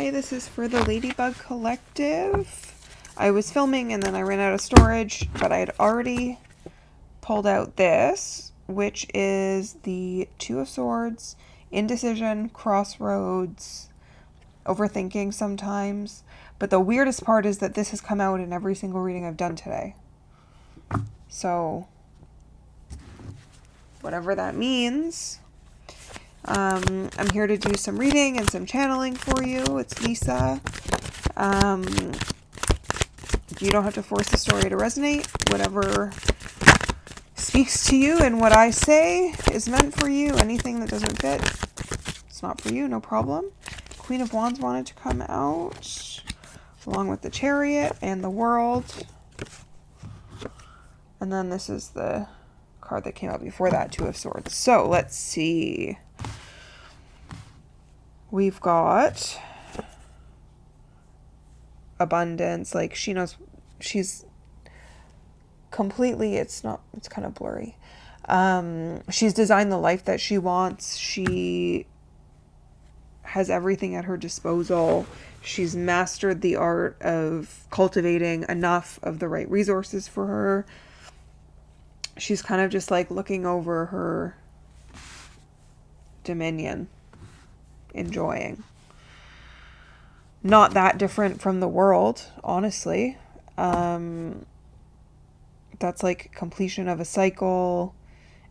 Hi, this is for the Ladybug Collective. I was filming and then I ran out of storage, but I had already pulled out this, which is the Two of Swords, indecision, crossroads, overthinking sometimes. But the weirdest part is that this has come out in every single reading I've done today. So, whatever that means. I'm here to do some reading and some channeling for you. It's Lisa. You don't have to force the story to resonate. Whatever speaks to you and what I say is meant for you. Anything that doesn't fit, it's not for you, no problem. Queen of Wands wanted to come out, along with the Chariot and the World. And then this is the card that came out before that, Two of Swords. So let's see. We've got abundance. Like, she knows, she's completely, it's kind of blurry. She's designed the life that she wants. She has everything at her disposal. She's mastered the art of cultivating enough of the right resources for her. She's kind of just like looking over her dominion, enjoying. Not that different from the World, honestly. That's like completion of a cycle,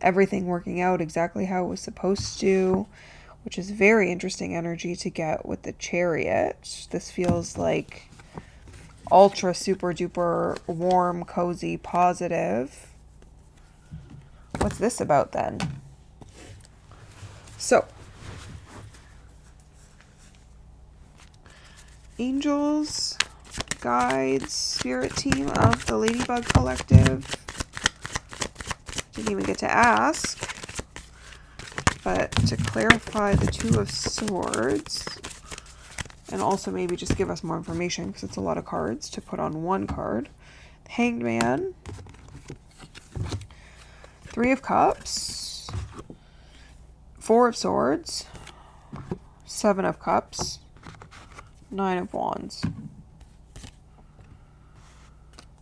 everything working out exactly how it was supposed to, which is very interesting energy to get with the Chariot. This feels like ultra super duper warm, cozy, positive. What's this about then? So, angels, guides, spirit team of the Ladybug Collective. Didn't even get to ask, but to clarify the Two of Swords, and also maybe just give us more information because it's a lot of cards to put on one card. Hanged Man, Three of Cups, Four of Swords, Seven of Cups, Nine of Wands.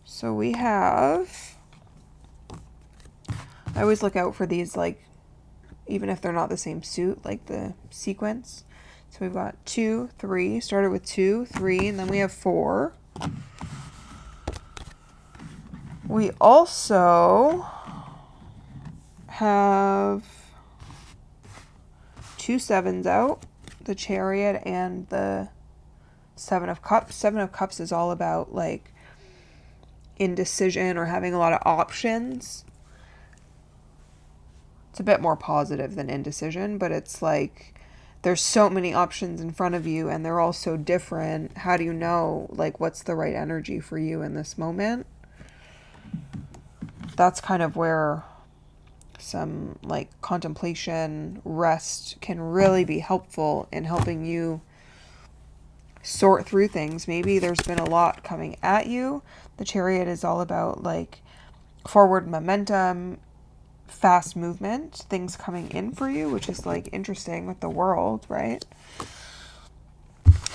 So we have, I always look out for these, like, even if they're not the same suit, like the sequence. So we've got 2, 3, started with 2, 3, and then we have 4. We also have 2 sevens out, the Chariot and the Seven of Cups. Seven of Cups is all about like indecision or having a lot of options. It's a bit more positive than indecision, but it's like there's so many options in front of you and they're all so different. How do you know like what's the right energy for you in this moment? That's kind of where some like contemplation, rest can really be helpful in helping you sort through things. Maybe there's been a lot coming at you. The Chariot is all about like forward momentum, fast movement, things coming in for you, which is like interesting with the World, right?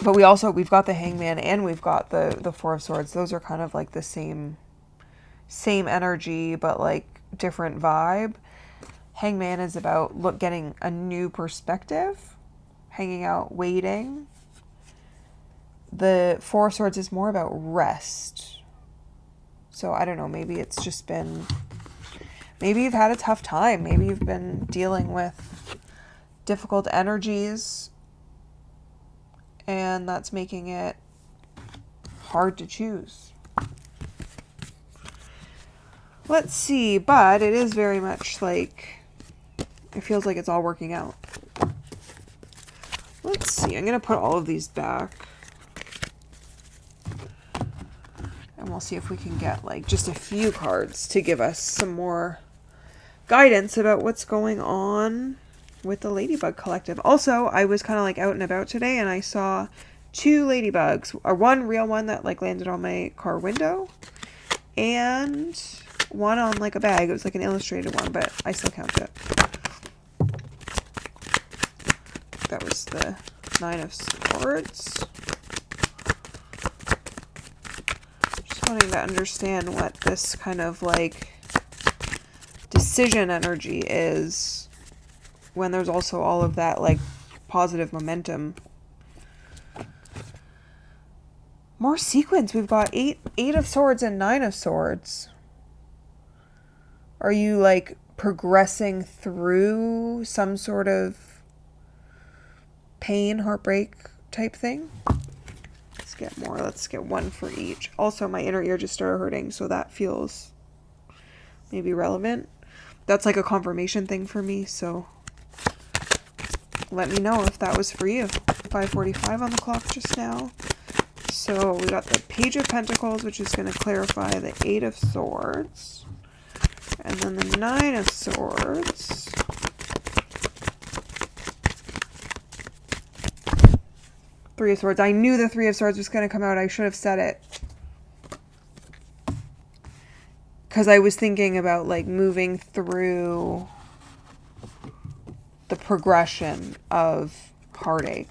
But we've got the Hangman and we've got the Four of Swords. Those are kind of like the same energy, but like different vibe. Hangman is about getting a new perspective, hanging out, waiting. The Four of Swords is more about rest. So I don't know, maybe it's just been, maybe you've had a tough time. Maybe you've been dealing with difficult energies and that's making it hard to choose. Let's see, but it is very much like, it feels like it's all working out. Let's see, I'm going to put all of these back. And we'll see if we can get like just a few cards to give us some more guidance about what's going on with the Ladybug Collective. Also, I was kind of like out and about today and I saw 2 ladybugs. One real one that like landed on my car window and one on like a bag. It was like an illustrated one, but I still count it. That was the Nine of Swords. Just wanting to understand what this kind of like decision energy is when there's also all of that like positive momentum. More sequence. We've got eight of Swords and Nine of Swords. Are you like progressing through some sort of pain, heartbreak type thing? Let's get more. Let's get one for each. Also, my inner ear just started hurting, so that feels maybe relevant. That's like a confirmation thing for me, so let me know if that was for you. 5:45 on the clock just now. So we got the Page of Pentacles, which is going to clarify the Eight of Swords. And then the Nine of Swords. Three of Swords. I knew the Three of Swords was going to come out. I should have said it. Because I was thinking about like moving through the progression of heartache,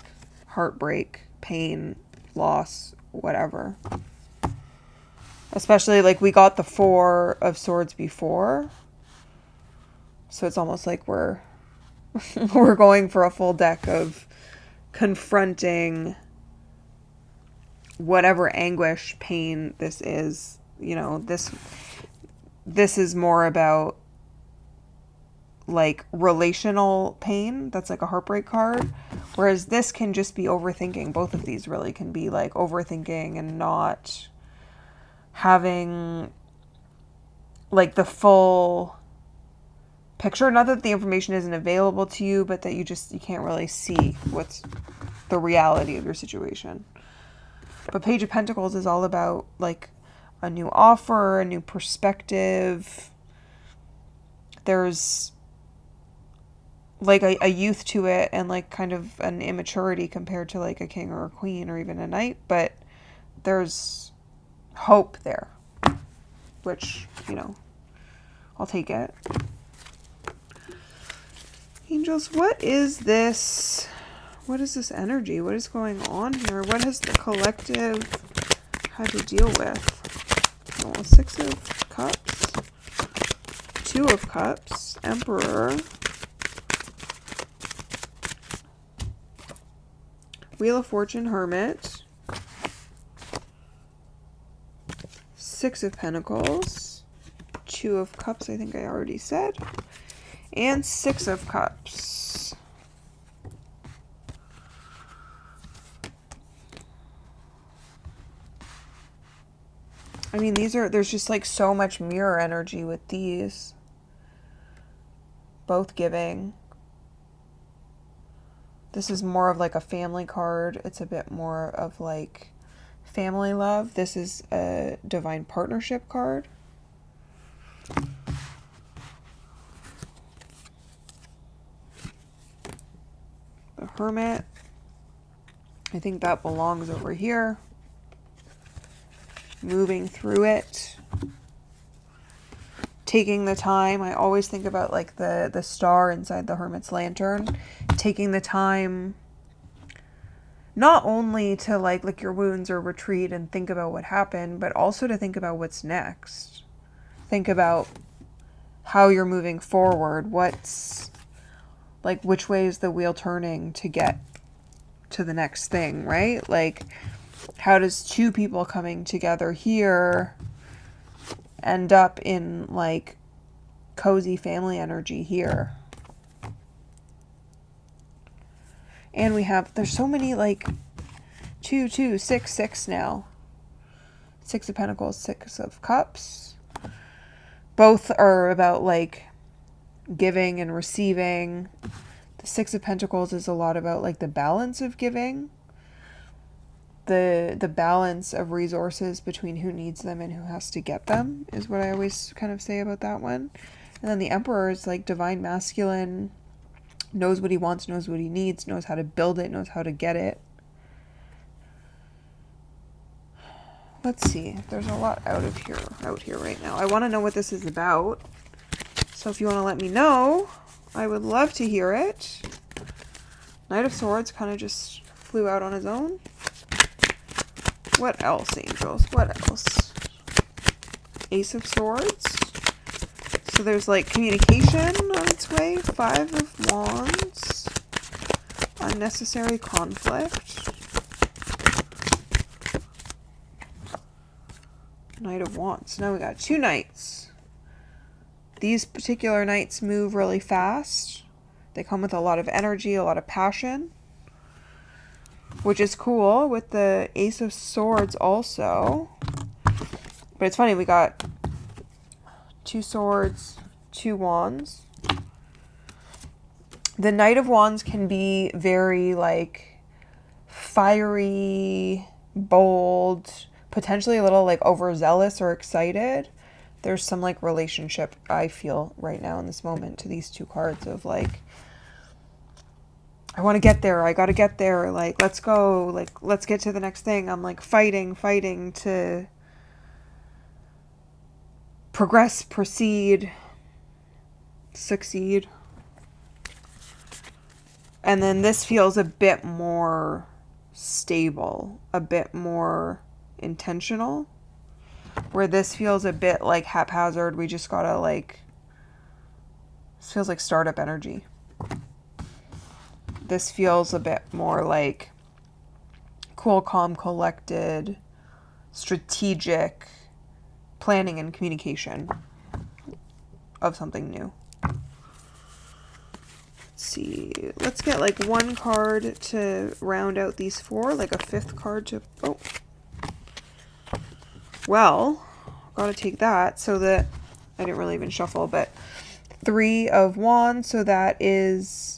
heartbreak, pain, loss, whatever. Especially like we got the Four of Swords before. So it's almost like we're going for a full deck of confronting whatever anguish, pain this is. You know, this is more about like relational pain. That's like a heartbreak card. Whereas this can just be overthinking. Both of these really can be like overthinking and not having like the full picture. Not that the information isn't available to you, but that you can't really see what's the reality of your situation. But Page of Pentacles is all about like a new offer, a new perspective. There's like a youth to it and like kind of an immaturity compared to like a king or a queen or even a knight, but there's hope there, which, you know, I'll take it. Angels, what is this? What is this energy? What is going on here? What has the collective had to deal with? Oh, Six of Cups, Two of Cups, Emperor, Wheel of Fortune, Hermit, Six of Pentacles, Two of Cups, I think I already said, and Six of Cups. I mean, there's just like so much mirror energy with these. Both giving. This is more of like a family card. It's a bit more of like family love. This is a divine partnership card. The Hermit. I think that belongs over here. Moving through it. Taking the time. I always think about like the star inside the Hermit's lantern. Taking the time not only to like lick your wounds or retreat and think about what happened, but also to think about what's next. Think about how you're moving forward. What's like, which way is the wheel turning to get to the next thing, right? Like, how does two people coming together here end up in like cozy family energy here? And we have, there's so many like 2, 2, 6, 6 now. Six of Pentacles, Six of Cups. Both are about like giving and receiving. The Six of Pentacles is a lot about like the balance of giving. The balance of resources between who needs them and who has to get them is what I always kind of say about that one. And then the Emperor is like divine masculine, knows what he wants, knows what he needs, knows how to build it, knows how to get it. Let's see. There's a lot out here right now. I want to know what this is about. So if you want to let me know, I would love to hear it. Knight of Swords kind of just flew out on his own. What else, angels? What else? Ace of Swords. So there's like communication on its way. 5 of Wands. Unnecessary conflict. Knight of Wands. So now we got 2 knights. These particular knights move really fast. They come with a lot of energy, a lot of passion. Which is cool with the Ace of Swords also. But it's funny, we got 2 swords, 2 wands. The Knight of Wands can be very like fiery, bold, potentially a little like overzealous or excited. There's some like relationship I feel right now in this moment to these 2 cards of like, I want to get there. I got to get there. Like, let's go. Like, let's get to the next thing. I'm like fighting to progress, proceed, succeed. And then this feels a bit more stable, a bit more intentional. Where this feels a bit like haphazard. We just gotta like, this feels like startup energy. This feels a bit more like cool, calm, collected, strategic planning and communication of something new. Let's see. Let's get like 1 card to round out these 4, like a 5th card to... Oh. Well, gotta take that so that... I didn't really even shuffle, but 3 of Wands, so that is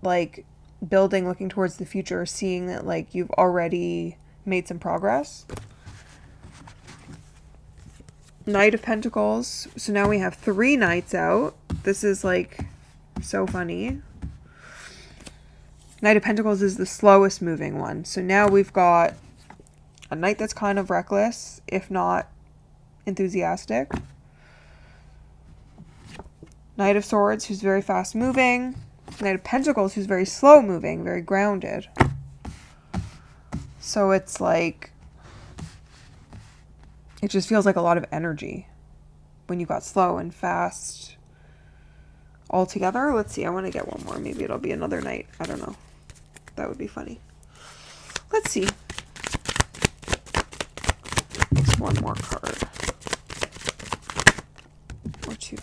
like building, looking towards the future, seeing that like you've already made some progress. Knight of Pentacles. So now we have 3 knights out. This is like so funny. Knight of Pentacles is the slowest moving one. So now we've got a knight that's kind of reckless, if not enthusiastic. Knight of Swords, who's very fast moving. Knight of Pentacles, who's very slow moving, very grounded. So it's like, it just feels like a lot of energy when you got slow and fast all together. Let's see, I want to get 1 more. Maybe it'll be another knight. I don't know. That would be funny. Let's see. It's 1 more card. Or 2.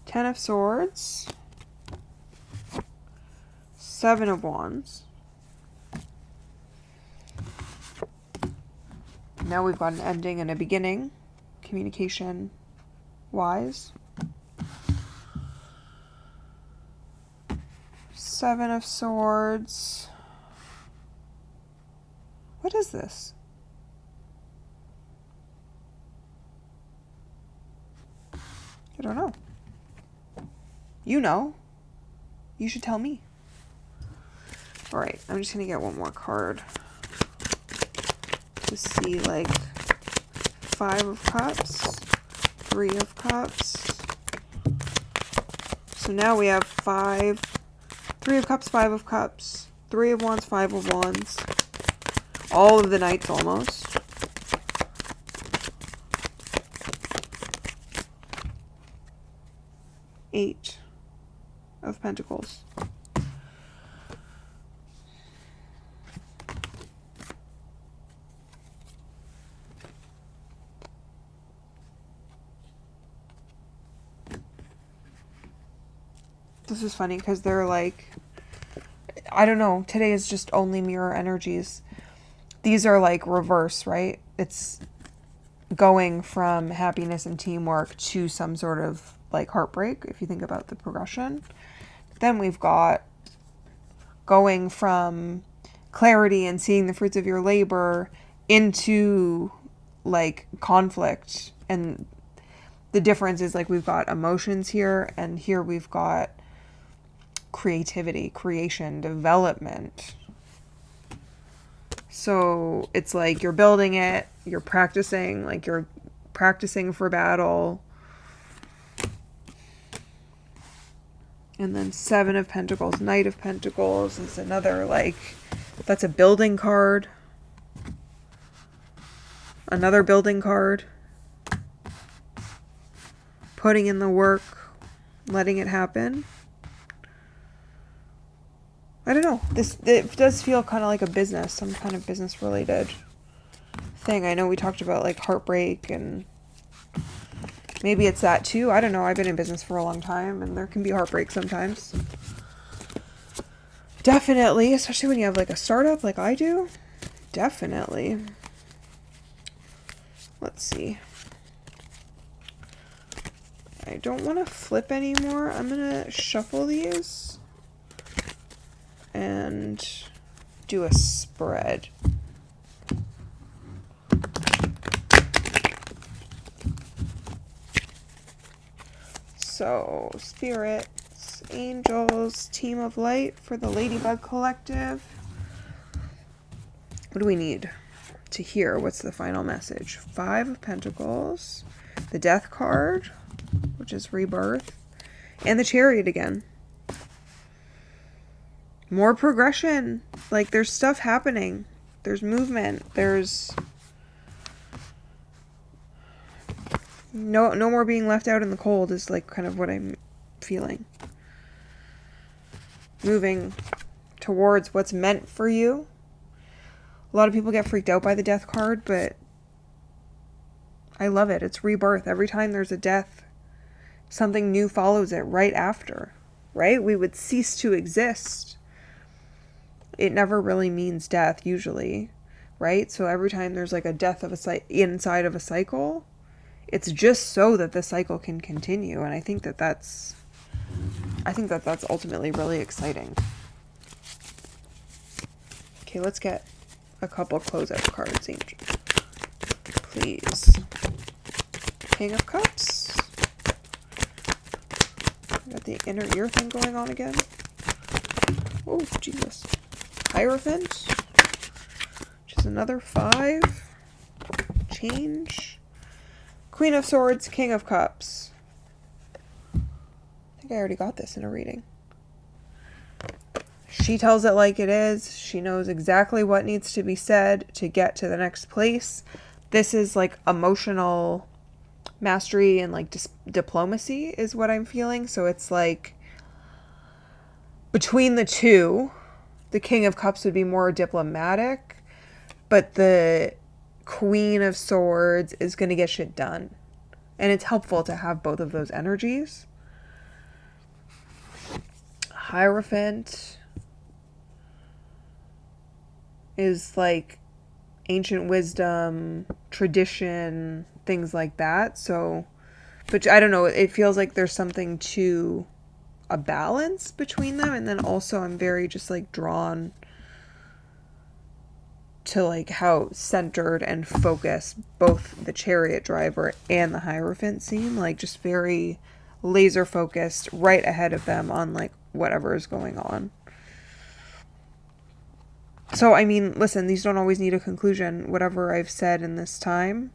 Ten of Swords, 7 of Wands. Now we've got an ending and a beginning, communication wise. 7 of Swords. What is this? I don't know. You know. You should tell me. Alright, I'm just going to get 1 more card. To see, like, 5 of Cups, 3 of Cups. So now we have 3 of Cups, 5 of Cups, 3 of Wands, 5 of Wands. All of the knights almost. Eight of Pentacles. This is funny because they're like, I don't know, today is just only mirror energies. These are like reverse, right? It's going from happiness and teamwork to some sort of like heartbreak, if you think about the progression. Then we've got going from clarity and seeing the fruits of your labor into like conflict. And the difference is like we've got emotions here, and here we've got creativity, creation, development. So it's like you're building it, you're practicing, like you're practicing for battle. And then Seven of Pentacles, Knight of Pentacles is another, like, that's a building card. Another building card. Putting in the work, letting it happen. I don't know. It does feel kind of like a business, some kind of business related thing. I know we talked about like heartbreak, and maybe it's that too. I don't know. I've been in business for a long time, and there can be heartbreak sometimes. Definitely, especially when you have like a startup like I do. Definitely. Let's see. I don't want to flip anymore. I'm going to shuffle these and do a spread. So, spirits, angels, team of light for the Ladybug Collective. What do we need to hear? What's the final message? Five of Pentacles, the Death card, which is rebirth, and the Chariot again. More progression. Like, there's stuff happening. There's movement. There's no more being left out in the cold is like kind of what I'm feeling. Moving towards what's meant for you. A lot of people get freaked out by the Death card, but I love it. It's rebirth. Every time there's a death, something new follows it right after, right? We would cease to exist. It never really means death usually, right? So every time there's like a death of inside of a cycle, it's just so that the cycle can continue. And I think that that's ultimately really exciting. Okay, let's get a couple closeout cards, Angel. Please. King of Cups. Got the inner ear thing going on again. Oh, Jesus. Hierophant. Which is another 5. Change. Queen of Swords, King of Cups. I think I already got this in a reading. She tells it like it is. She knows exactly what needs to be said to get to the next place. This is like emotional mastery and like diplomacy is what I'm feeling. So it's like between the two, the King of Cups would be more diplomatic, but the Queen of Swords is going to get shit done. And it's helpful to have both of those energies. Hierophant is like ancient wisdom, tradition, things like that. So, but I don't know, it feels like there's something to a balance between them. And then also I'm very just like drawn to like how centered and focused both the Chariot driver and the Hierophant seem, like just very laser focused right ahead of them on like whatever is going on. So, I mean, listen, these don't always need a conclusion. Whatever I've said in this time,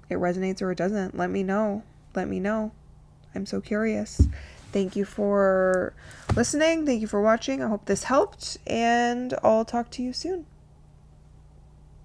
it resonates or it doesn't. Let me know. Let me know. I'm so curious. Thank you for listening. Thank you for watching. I hope this helped, and I'll talk to you soon.